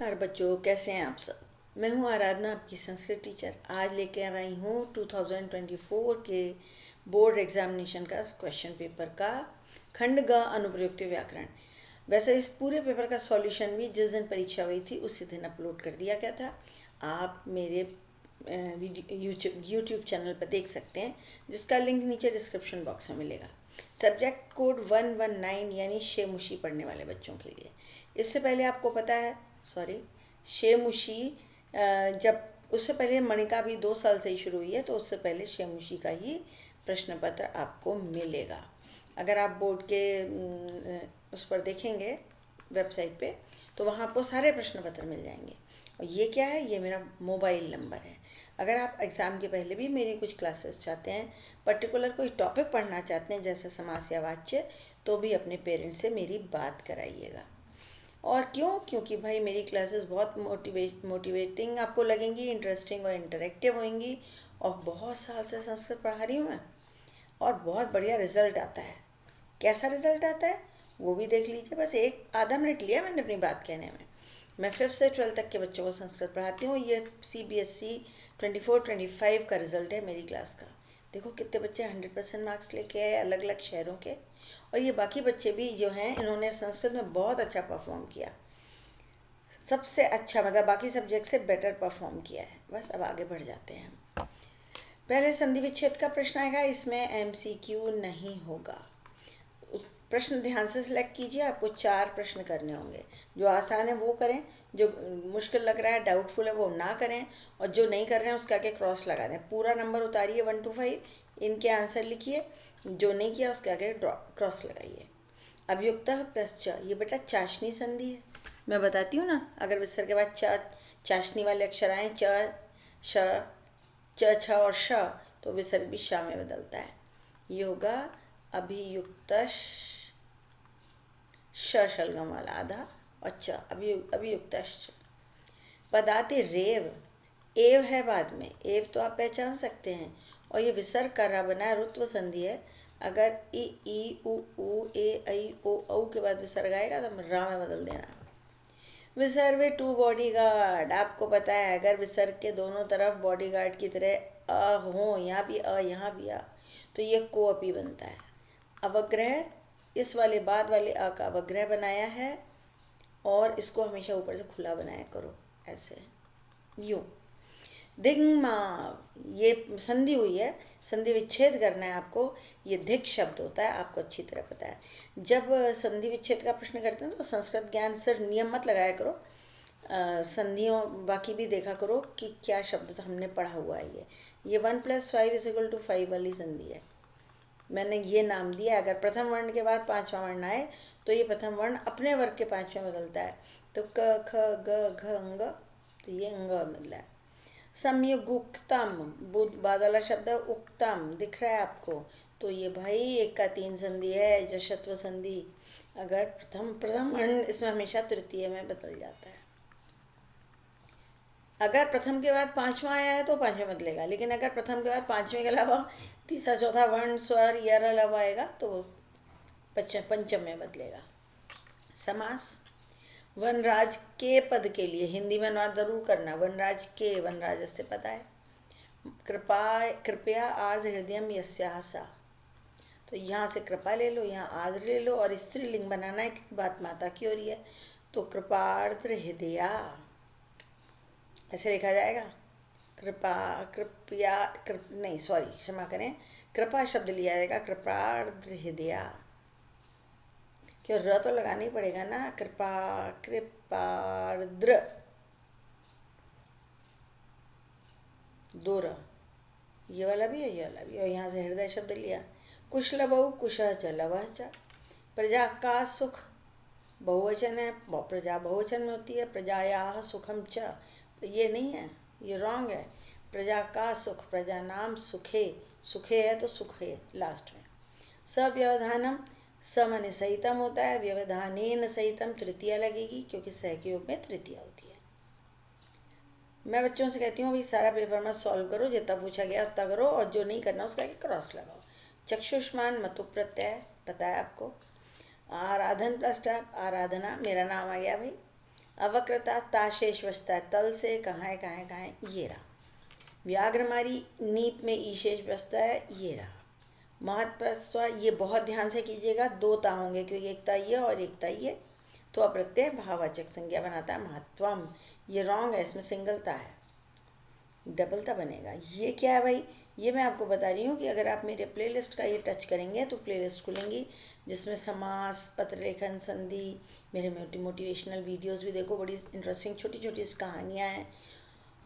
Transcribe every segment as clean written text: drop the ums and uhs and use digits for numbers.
नमस्कार बच्चों, कैसे हैं आप सब। मैं हूं आराधना, आपकी संस्कृत टीचर। आज लेके आ रही हूं 2024 के बोर्ड एग्जामिनेशन का क्वेश्चन पेपर का खंड ग अनुप्रयुक्त व्याकरण। वैसे इस पूरे पेपर का सॉल्यूशन भी जिस दिन परीक्षा हुई थी उसी दिन अपलोड कर दिया गया था। आप मेरे यूट्यूब चैनल पर देख सकते हैं, जिसका लिंक नीचे डिस्क्रिप्शन बॉक्स में मिलेगा। सब्जेक्ट कोड 119 यानी शेमुशी पढ़ने वाले बच्चों के लिए। इससे पहले आपको पता है, सॉरी, शेमुशी जब उससे पहले मणिका भी 2 साल से ही शुरू हुई है, तो उससे पहले शेमुशी का ही प्रश्न पत्र आपको मिलेगा। अगर आप बोर्ड के उस पर देखेंगे वेबसाइट पे, तो वहाँ आपको सारे प्रश्न पत्र मिल जाएंगे। और ये क्या है, ये मेरा मोबाइल नंबर है। अगर आप एग्ज़ाम के पहले भी मेरी कुछ क्लासेस चाहते हैं, पर्टिकुलर कोई टॉपिक पढ़ना चाहते हैं जैसे समास या वाच्य, तो भी अपने पेरेंट्स से मेरी बात कराइएगा। और क्यों? क्योंकि भाई मेरी क्लासेस बहुत मोटिवेटिंग आपको लगेंगी, इंटरेस्टिंग और इंटरेक्टिव होंगी। और बहुत साल से संस्कृत पढ़ा रही हूँ मैं, और बहुत बढ़िया रिजल्ट आता है। कैसा रिजल्ट आता है वो भी देख लीजिए। बस एक आधा मिनट लिया मैंने अपनी बात कहने में। मैं 5th से 12th तक के बच्चों को संस्कृत पढ़ाती हूँ। ये CBSE 24-25 का रिजल्ट है मेरी क्लास का। देखो कितने बच्चे 100% मार्क्स लेके आए, अलग अलग शहरों के। और ये बाकी बच्चे भी जो हैं, इन्होंने संस्कृत में बहुत अच्छा परफॉर्म किया, सबसे अच्छा, मतलब बाकी सब्जेक्ट से बेटर परफॉर्म किया है। बस अब आगे बढ़ जाते हैं। पहले संधि विच्छेद का प्रश्न आएगा, इसमें MCQ नहीं होगा। प्रश्न ध्यान से सिलेक्ट कीजिए, आपको 4 प्रश्न करने होंगे। जो आसान है वो करें, जो मुश्किल लग रहा है, डाउटफुल है, वो ना करें, और जो नहीं कर रहे हैं उसके आगे क्रॉस लगा दें। पूरा नंबर उतारिए 1 to 5, इनके आंसर लिखिए, जो नहीं किया उसके आगे क्रॉस लगाइए। अभियुक्त प्लस च, ये बेटा चाशनी संधि है। मैं बताती हूँ ना, अगर विसर्ग के बाद चाशनी वाले अक्षर आए, च, श, च, छ और श, तो विसर्ग भी श में बदलता है। ये होगा अभियुक्त श शलगम वाला आधा, और च अभियुक्त श। पदाति रेव, एव है बाद में, एव तो आप पहचान सकते हैं। और ये विसर्ग का रा बना है, रुत्व संधि है। अगर ई उ ए ऐ ओ औ के बाद विसर्ग आएगा तो रा में बदल देना। विसर्ग टू बॉडीगार्ड, आपको पता है अगर विसर्ग के दोनों तरफ बॉडीगार्ड की तरह अ हो, यहाँ भी अ यहाँ भी अ, तो ये कोअपी बनता है। अवग्रह, इस वाले बाद वाले अ का अवग्रह बनाया है, और इसको हमेशा ऊपर से खुला बनाया करो, ऐसे यूँ। दिग्मा, ये संधि हुई है, संधि विच्छेद करना है आपको। ये धिक शब्द होता है, आपको अच्छी तरह पता है। जब संधि विच्छेद का प्रश्न करते हैं तो संस्कृत ज्ञान सिर्फ नियम मत लगाया करो, संधियों बाकी भी देखा करो कि क्या शब्द तो हमने पढ़ा हुआ है। ये 1+5 = 5 वाली संधि है। मैंने ये नाम दिया। अगर प्रथम वर्ण के बाद 5वां वर्ण आए तो ये प्रथम वर्ण अपने वर्ग के 5वें बदलता है। तो क ख ग घ अंग, तो ये अंग बदला है। संयुगुक्तम, बुध बाद वाला शब्द है, उक्तम दिख रहा है आपको, तो ये भाई 1 का 3 संधि है, जशत्व संधि। अगर प्रथम वर्ण इसमें हमेशा तृतीय में बदल जाता है। अगर प्रथम के बाद 5वां आया है तो 5वें बदलेगा, लेकिन अगर प्रथम के बाद 5वें के अलावा तीसरा चौथा वर्ण स्वर यर अलावा आएगा तो पंचम में बदलेगा। समास, वनराज के पद के लिए हिंदी में अनुवाद जरूर करना। वनराज के, वनराज से पता है। कृपया आर्द्र हृदयम यस्याः सा, तो यहाँ से कृपा ले लो, यहाँ आर्द्र ले लो, और स्त्रीलिंग बनाना है क्योंकि बात माता की हो रही है। तो कृपार्द्र हृदया ऐसे लिखा जाएगा। कृपा, कृपया, नहीं सॉरी, क्षमा करें, कृपा शब्द लिया जाएगा, कृपार्द्र हृदया। क्यों, र तो लगाना ही पड़ेगा ना, कृपा, कृपार्द्र, 2 र, ये वाला भी है, ये वाला भी। और यहाँ से हृदय शब्द लिया। कुशलभौ कुशः च लवः च, प्रजा का सुख बहुवचन है, प्रजा बहुवचन में होती है। प्रजायाः सुखम च, ये नहीं है, ये रॉन्ग है। प्रजा का सुख, प्रजा नाम सुखे, सुखे है तो सुख है लास्ट में। सव्यवधानम, स माने सहितम होता है, व्यवधानेन सहितम तृतीया लगेगी, क्योंकि सह के योग में तृतीया होती है। मैं बच्चों से कहती हूँ भाई सारा पेपर मत सॉल्व करो, जितना पूछा गया उतना करो, और जो नहीं करना उसका क्रॉस लगाओ। चक्षुष्मान मतु प्रत्यय पता है आपको। आराधन प्लस टाप, आराधना, मेरा नाम आ गया भाई। अवक्रता ताशेष बचता है, तल से कहाँ है कहाँ है कहाँ है, ये रहा। व्याघ्रमारी नीप में ईशेष बचता है, ये रहा। महत्प्रस्वा, ये बहुत ध्यान से कीजिएगा, दो ता होंगे क्योंकि एक ता ये और एक ता ये, तो अप्रत्यय भाववाचक संज्ञा बनाता है महत्वम। ये रॉन्ग है, इसमें सिंगलता है, डबलता बनेगा। ये क्या है भाई, ये मैं आपको बता रही हूँ कि अगर आप मेरे प्लेलिस्ट का ये टच करेंगे तो प्लेलिस्ट खुलेंगी जिसमें समास, पत्र लेखन, संधि, मेरे मोटिवेशनल वीडियोस भी देखो, बड़ी इंटरेस्टिंग छोटी छोटी कहानियाँ हैं।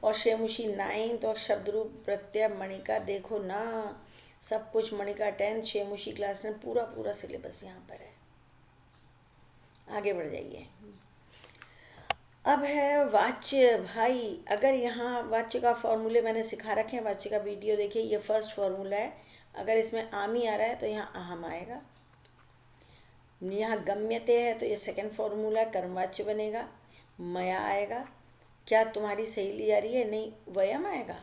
और शेमुशी 9th और शब्द रूप प्रत्यय मणिका देखो ना, सब कुछ मणिका 10th, शेमुशी क्लास 10 पूरा पूरा सिलेबस यहाँ पर है। आगे बढ़ जाइए। अब है वाच्य। भाई अगर यहाँ वाच्य का फॉर्मूले मैंने सिखा रखे हैं, वाच्य का वीडियो देखिए, ये फर्स्ट फॉर्मूला है। अगर इसमें आमी आ रहा है तो यहाँ अहम आएगा। यहाँ गम्यते है तो ये सेकंड फॉर्मूला कर्मवाच्य बनेगा, मया आएगा। क्या तुम्हारी सहेली जा रही है? नहीं। वयम आएगा?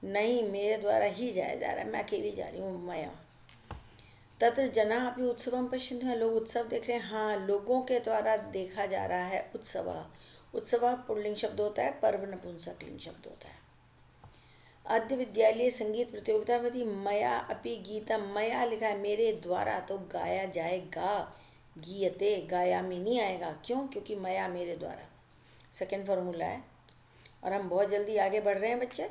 नहीं, मेरे द्वारा ही जाया जा रहा है, मैं अकेली जा रही हूँ, मया। तत्र जना अपनी उत्सवम पश्यन्ति, में लोग उत्सव देख रहे हैं। हाँ, लोगों के द्वारा देखा जा रहा है उत्सव। उत्सव पुल्लिंग शब्द होता है, पर्व नपुंसकलिंग शब्द होता है। अद्य विद्यालय संगीत प्रतियोगिता हुई, मया अपि गीतम, मया लिखा है मेरे द्वारा, तो गाया जाएगा गीयते, गायामी नहीं आएगा। क्यों? क्योंकि मया मेरे द्वारा सेकेंड फॉर्मूला है। और हम बहुत जल्दी आगे बढ़ रहे हैं बच्चे।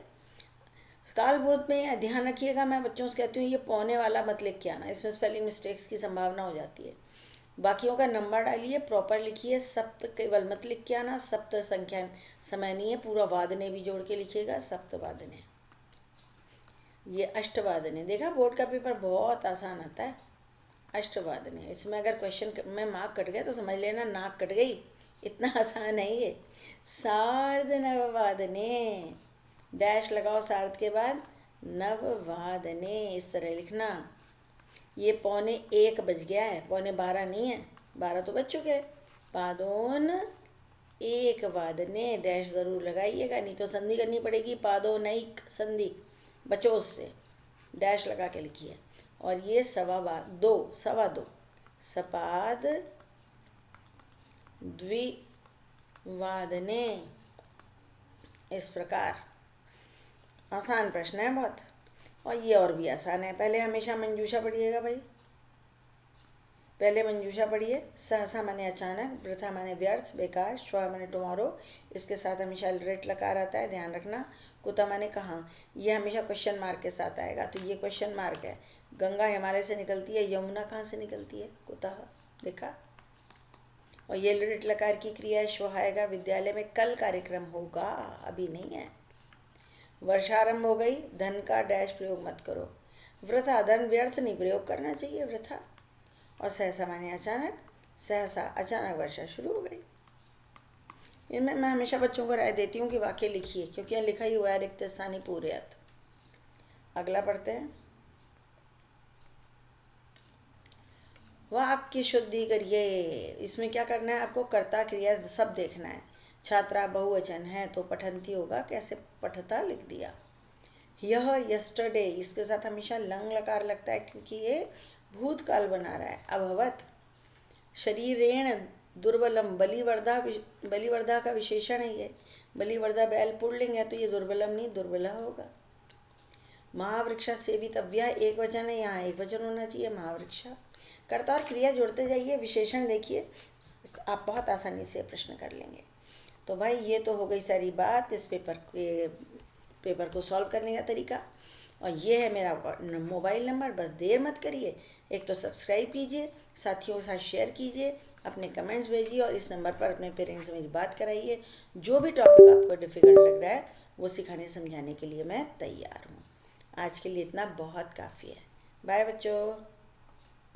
कालबोध में ध्यान रखिएगा, मैं बच्चों से कहती हूँ ये पौने वाला मत लिख के आना, इसमें स्पेलिंग मिस्टेक्स की संभावना हो जाती है। बाकियों का नंबर डालिए, प्रॉपर लिखिए, सप्त केवल मत लिख के आना, सप्त संख्या समय नहीं है, पूरा वादने भी जोड़ के लिखिएगा, सप्तवादने। ये अष्टवादने, देखा बोर्ड का पेपर बहुत आसान आता है, अष्टवादने। इसमें अगर क्वेश्चन में मार्क कट गया तो समझ लेना नाक कट गई, इतना आसान है ये। सार्ध नववादने, डैश लगाओ सार्ध के बाद, नववादने, इस तरह लिखना। ये 1:45 बज गया है, 11:45 नहीं है, 12 तो बज चुके हैं। पादोन 1 वादने, डैश ज़रूर लगाइएगा, नहीं तो संधि करनी पड़ेगी, पादोनैक संधि, बचो उससे, डैश लगा के लिखिए। और ये 2:15, सपाद द्विवादने, इस प्रकार। आसान प्रश्न है बहुत। और ये और भी आसान है। पहले हमेशा मंजूषा पढ़िएगा भाई, पहले मंजूषा पढ़िए। सहसा माने अचानक, वृथा माने व्यर्थ, बेकार, श्व माने टुमारो, इसके साथ हमेशा रेट लकार आता है, ध्यान रखना। कुता माने कहाँ, ये हमेशा क्वेश्चन मार्क के साथ आएगा, तो ये क्वेश्चन मार्क है। गंगा हिमालय से निकलती है, यमुना कहाँ से निकलती है? कुतः, देखा। और ये रेट लकार की क्रिया है, श्व आएगा। विद्यालय में कल कार्यक्रम होगा, अभी नहीं है। वर्षारंभ हो गई, धन का डैश प्रयोग मत करो। वृथा, धन व्यर्थ नहीं प्रयोग करना चाहिए, वृथा। और सहसा माने अचानक, सहसा अचानक वर्षा शुरू हो गई। इनमें मैं हमेशा बच्चों को राय देती हूँ कि वाक्य लिखिए, क्योंकि यहाँ लिखा ही हुआ है रिक्त स्थानी पूर्यात। अगला पढ़ते हैं। वाक्य शुद्धि करिए। इसमें क्या करना है आपको? कर्ता क्रिया सब देखना है। छात्रा बहुवचन है तो पठंती होगा, कैसे पठता लिख दिया। यह यस्टरडे, इसके साथ हमेशा लंग लकार लगता है क्योंकि ये भूतकाल बना रहा है। अभवत, शरीरेण दुर्बलम, बलिवर्धा का विशेषण है ये। बलिवर्धा बैल पुल्लिंग है तो ये दुर्बलम नहीं दुर्बला होगा। महावृक्षा सेवितव्या एक वचन है, यहाँ एक वचन होना चाहिए, महावृक्षा। कर्ता और क्रिया जोड़ते जाइए, विशेषण देखिए, आप बहुत आसानी से प्रश्न कर लेंगे। तो भाई ये तो हो गई सारी बात इस पेपर को सॉल्व करने का तरीका। और ये है मेरा मोबाइल नंबर, बस देर मत करिए, एक तो सब्सक्राइब कीजिए, साथियों के साथ शेयर कीजिए, अपने कमेंट्स भेजिए और इस नंबर पर अपने पेरेंट्स से मेरी बात कराइए। जो भी टॉपिक आपको डिफ़िकल्ट लग रहा है वो सिखाने समझाने के लिए मैं तैयार हूँ। आज के लिए इतना बहुत काफ़ी है। बाय बच्चों।